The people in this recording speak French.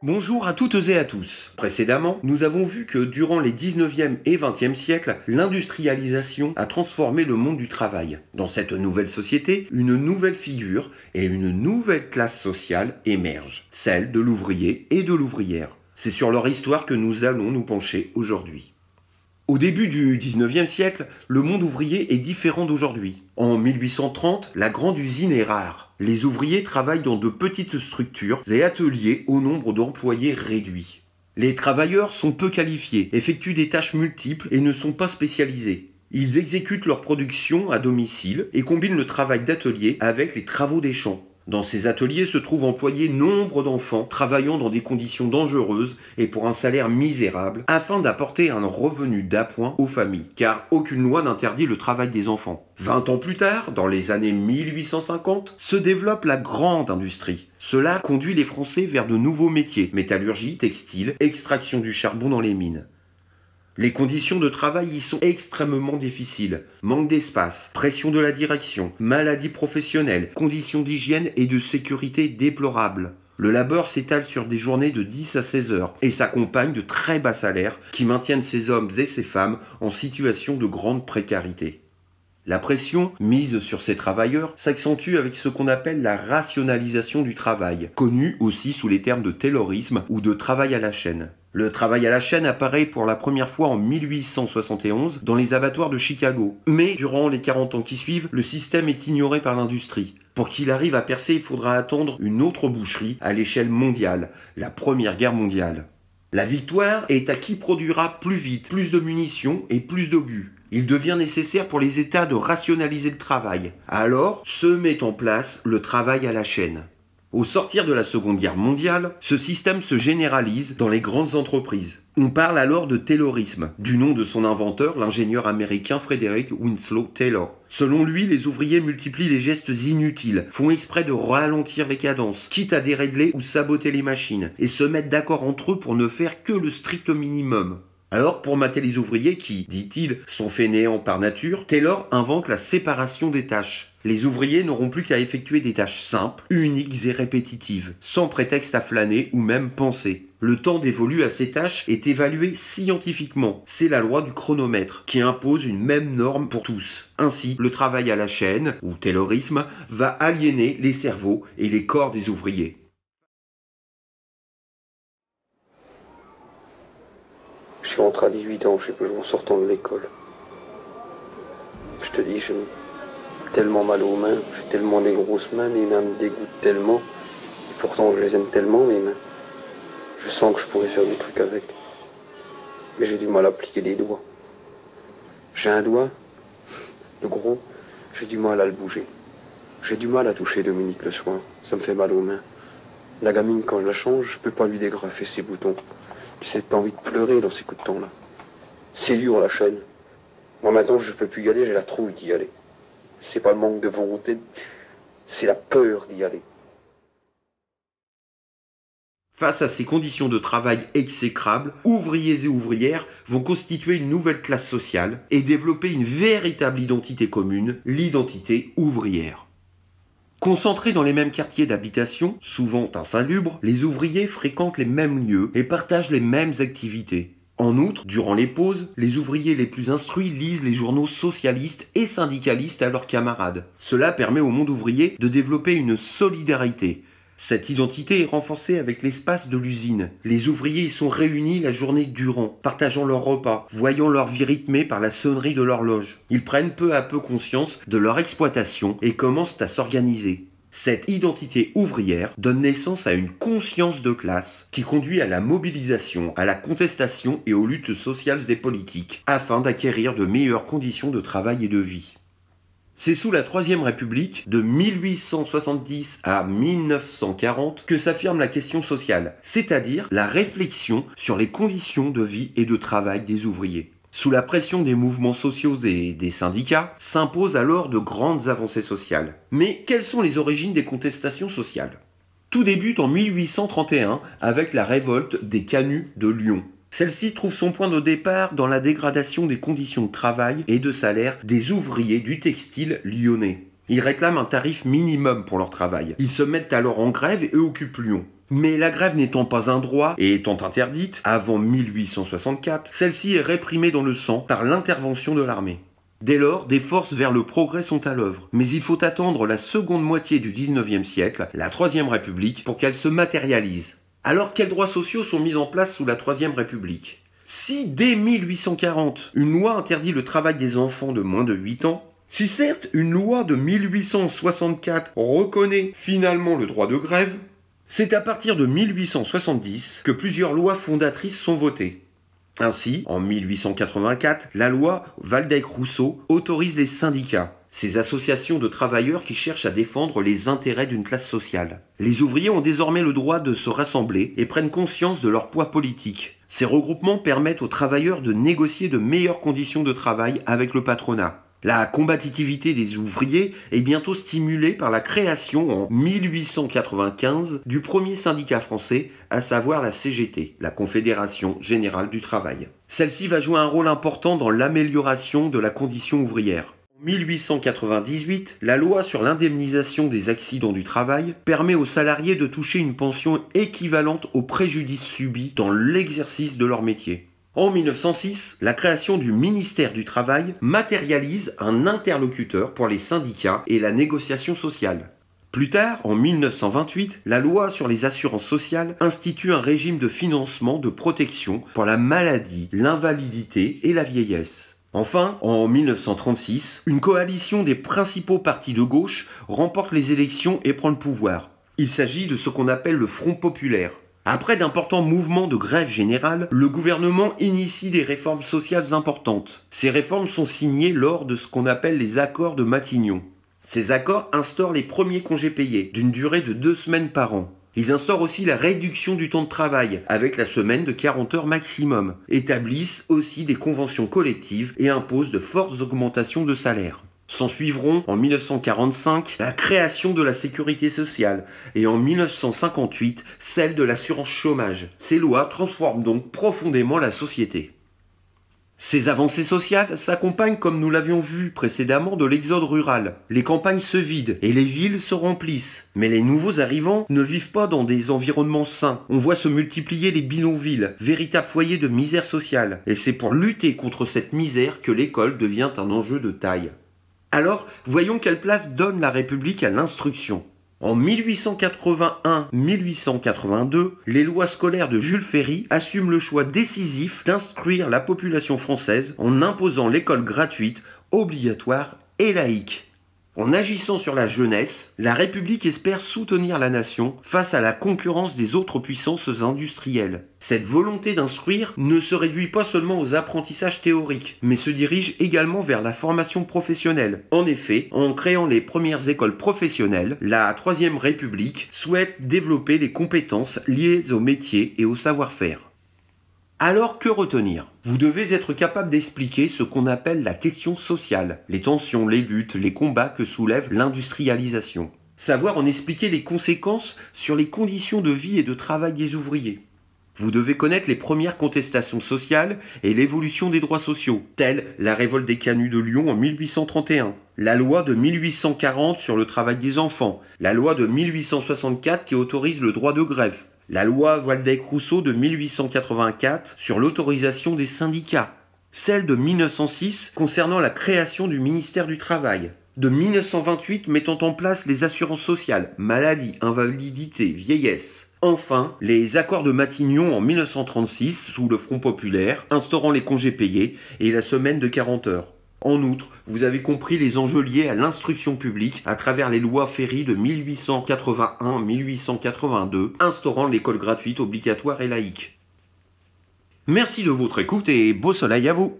Bonjour à toutes et à tous. Précédemment, nous avons vu que durant les 19e et 20e siècles, l'industrialisation a transformé le monde du travail. Dans cette nouvelle société, une nouvelle figure et une nouvelle classe sociale émergent, celle de l'ouvrier et de l'ouvrière. C'est sur leur histoire que nous allons nous pencher aujourd'hui. Au début du 19e siècle, le monde ouvrier est différent d'aujourd'hui. En 1830, la grande usine est rare. Les ouvriers travaillent dans de petites structures et ateliers au nombre d'employés réduit. Les travailleurs sont peu qualifiés, effectuent des tâches multiples et ne sont pas spécialisés. Ils exécutent leur production à domicile et combinent le travail d'atelier avec les travaux des champs. Dans ces ateliers se trouvent employés nombre d'enfants travaillant dans des conditions dangereuses et pour un salaire misérable afin d'apporter un revenu d'appoint aux familles, car aucune loi n'interdit le travail des enfants. 20 ans plus tard, dans les années 1850, se développe la grande industrie. Cela conduit les Français vers de nouveaux métiers, métallurgie, textile, extraction du charbon dans les mines. Les conditions de travail y sont extrêmement difficiles. Manque d'espace, pression de la direction, maladies professionnelles, conditions d'hygiène et de sécurité déplorables. Le labeur s'étale sur des journées de 10 à 16 heures et s'accompagne de très bas salaires qui maintiennent ces hommes et ces femmes en situation de grande précarité. La pression mise sur ces travailleurs s'accentue avec ce qu'on appelle la rationalisation du travail, connu aussi sous les termes de taylorisme ou de travail à la chaîne. Le travail à la chaîne apparaît pour la première fois en 1871 dans les abattoirs de Chicago. Mais durant les 40 ans qui suivent, le système est ignoré par l'industrie. Pour qu'il arrive à percer, il faudra attendre une autre boucherie à l'échelle mondiale, la Première Guerre mondiale. La victoire est à qui produira plus vite, plus de munitions et plus d'obus. Il devient nécessaire pour les États de rationaliser le travail. Alors se met en place le travail à la chaîne. Au sortir de la Seconde Guerre mondiale, ce système se généralise dans les grandes entreprises. On parle alors de taylorisme, du nom de son inventeur, l'ingénieur américain Frederick Winslow Taylor. Selon lui, les ouvriers multiplient les gestes inutiles, font exprès de ralentir les cadences, quitte à dérégler ou saboter les machines, et se mettent d'accord entre eux pour ne faire que le strict minimum. Alors, pour mater les ouvriers qui, dit-il, sont fainéants par nature, Taylor invente la séparation des tâches. Les ouvriers n'auront plus qu'à effectuer des tâches simples, uniques et répétitives, sans prétexte à flâner ou même penser. Le temps dévolu à ces tâches est évalué scientifiquement. C'est la loi du chronomètre qui impose une même norme pour tous. Ainsi, le travail à la chaîne, ou taylorisme, va aliéner les cerveaux et les corps des ouvriers. Je suis rentré à 18 ans, je sais pas, en sortant de l'école. Je te dis, j'ai tellement mal aux mains, j'ai tellement des grosses mains, mes mains me dégoûtent tellement. Et pourtant, je les aime tellement, mes mains. Je sens que je pourrais faire des trucs avec. Mais j'ai du mal à plier les doigts. J'ai un doigt, le gros, j'ai du mal à le bouger. J'ai du mal à toucher Dominique le soir, ça me fait mal aux mains. La gamine, quand je la change, je peux pas lui dégrafer ses boutons. Tu sais, t'as envie de pleurer dans ces coups de temps-là. C'est dur, la chaîne. Moi, maintenant, je peux plus y aller, j'ai la trouille d'y aller. C'est pas le manque de volonté, c'est la peur d'y aller. Face à ces conditions de travail exécrables, ouvriers et ouvrières vont constituer une nouvelle classe sociale et développer une véritable identité commune, l'identité ouvrière. Concentrés dans les mêmes quartiers d'habitation, souvent insalubres, les ouvriers fréquentent les mêmes lieux et partagent les mêmes activités. En outre, durant les pauses, les ouvriers les plus instruits lisent les journaux socialistes et syndicalistes à leurs camarades. Cela permet au monde ouvrier de développer une solidarité. Cette identité est renforcée avec l'espace de l'usine. Les ouvriers y sont réunis la journée durant, partageant leurs repas, voyant leur vie rythmée par la sonnerie de l'horloge. Ils prennent peu à peu conscience de leur exploitation et commencent à s'organiser. Cette identité ouvrière donne naissance à une conscience de classe qui conduit à la mobilisation, à la contestation et aux luttes sociales et politiques, afin d'acquérir de meilleures conditions de travail et de vie. C'est sous la Troisième République, de 1870 à 1940, que s'affirme la question sociale, c'est-à-dire la réflexion sur les conditions de vie et de travail des ouvriers. Sous la pression des mouvements sociaux et des syndicats, s'imposent alors de grandes avancées sociales. Mais quelles sont les origines des contestations sociales ? Tout débute en 1831 avec la révolte des canuts de Lyon. Celle-ci trouve son point de départ dans la dégradation des conditions de travail et de salaire des ouvriers du textile lyonnais. Ils réclament un tarif minimum pour leur travail. Ils se mettent alors en grève et occupent Lyon. Mais la grève n'étant pas un droit et étant interdite avant 1864, celle-ci est réprimée dans le sang par l'intervention de l'armée. Dès lors, des forces vers le progrès sont à l'œuvre. Mais il faut attendre la seconde moitié du XIXe siècle, la Troisième République, pour qu'elle se matérialise. Alors, quels droits sociaux sont mis en place sous la Troisième République ? Si dès 1840, une loi interdit le travail des enfants de moins de 8 ans, si certes une loi de 1864 reconnaît finalement le droit de grève, c'est à partir de 1870 que plusieurs lois fondatrices sont votées. Ainsi, en 1884, la loi Waldeck-Rousseau autorise les syndicats, ces associations de travailleurs qui cherchent à défendre les intérêts d'une classe sociale. Les ouvriers ont désormais le droit de se rassembler et prennent conscience de leur poids politique. Ces regroupements permettent aux travailleurs de négocier de meilleures conditions de travail avec le patronat. La combativité des ouvriers est bientôt stimulée par la création en 1895 du premier syndicat français, à savoir la CGT, la Confédération Générale du Travail. Celle-ci va jouer un rôle important dans l'amélioration de la condition ouvrière. En 1898, la loi sur l'indemnisation des accidents du travail permet aux salariés de toucher une pension équivalente aux préjudices subis dans l'exercice de leur métier. En 1906, la création du ministère du Travail matérialise un interlocuteur pour les syndicats et la négociation sociale. Plus tard, en 1928, la loi sur les assurances sociales institue un régime de financement de protection pour la maladie, l'invalidité et la vieillesse. Enfin, en 1936, une coalition des principaux partis de gauche remporte les élections et prend le pouvoir. Il s'agit de ce qu'on appelle le Front populaire. Après d'importants mouvements de grève générale, le gouvernement initie des réformes sociales importantes. Ces réformes sont signées lors de ce qu'on appelle les accords de Matignon. Ces accords instaurent les premiers congés payés, d'une durée de 2 semaines par an. Ils instaurent aussi la réduction du temps de travail, avec la semaine de 40 heures maximum, établissent aussi des conventions collectives et imposent de fortes augmentations de salaire. S'en suivront en 1945 la création de la sécurité sociale et en 1958 celle de l'assurance chômage. Ces lois transforment donc profondément la société. Ces avancées sociales s'accompagnent, comme nous l'avions vu précédemment, de l'exode rural. Les campagnes se vident et les villes se remplissent. Mais les nouveaux arrivants ne vivent pas dans des environnements sains. On voit se multiplier les bidonvilles, véritables foyers de misère sociale. Et c'est pour lutter contre cette misère que l'école devient un enjeu de taille. Alors, voyons quelle place donne la République à l'instruction. En 1881-1882, les lois scolaires de Jules Ferry assument le choix décisif d'instruire la population française en imposant l'école gratuite, obligatoire et laïque. En agissant sur la jeunesse, la République espère soutenir la nation face à la concurrence des autres puissances industrielles. Cette volonté d'instruire ne se réduit pas seulement aux apprentissages théoriques, mais se dirige également vers la formation professionnelle. En effet, en créant les premières écoles professionnelles, la Troisième République souhaite développer les compétences liées aux métiers et au savoir-faire. Alors que retenir ? Vous devez être capable d'expliquer ce qu'on appelle la question sociale, les tensions, les luttes, les combats que soulève l'industrialisation. Savoir en expliquer les conséquences sur les conditions de vie et de travail des ouvriers. Vous devez connaître les premières contestations sociales et l'évolution des droits sociaux, telles la révolte des canuts de Lyon en 1831, la loi de 1840 sur le travail des enfants, la loi de 1864 qui autorise le droit de grève, la loi Waldeck-Rousseau de 1884 sur l'autorisation des syndicats, celle de 1906 concernant la création du ministère du Travail, de 1928 mettant en place les assurances sociales, maladie, invalidité, vieillesse. Enfin, les accords de Matignon en 1936 sous le Front populaire, instaurant les congés payés et la semaine de 40 heures. En outre, vous avez compris les enjeux liés à l'instruction publique à travers les lois Ferry de 1881-1882, instaurant l'école gratuite obligatoire et laïque. Merci de votre écoute et beau soleil à vous!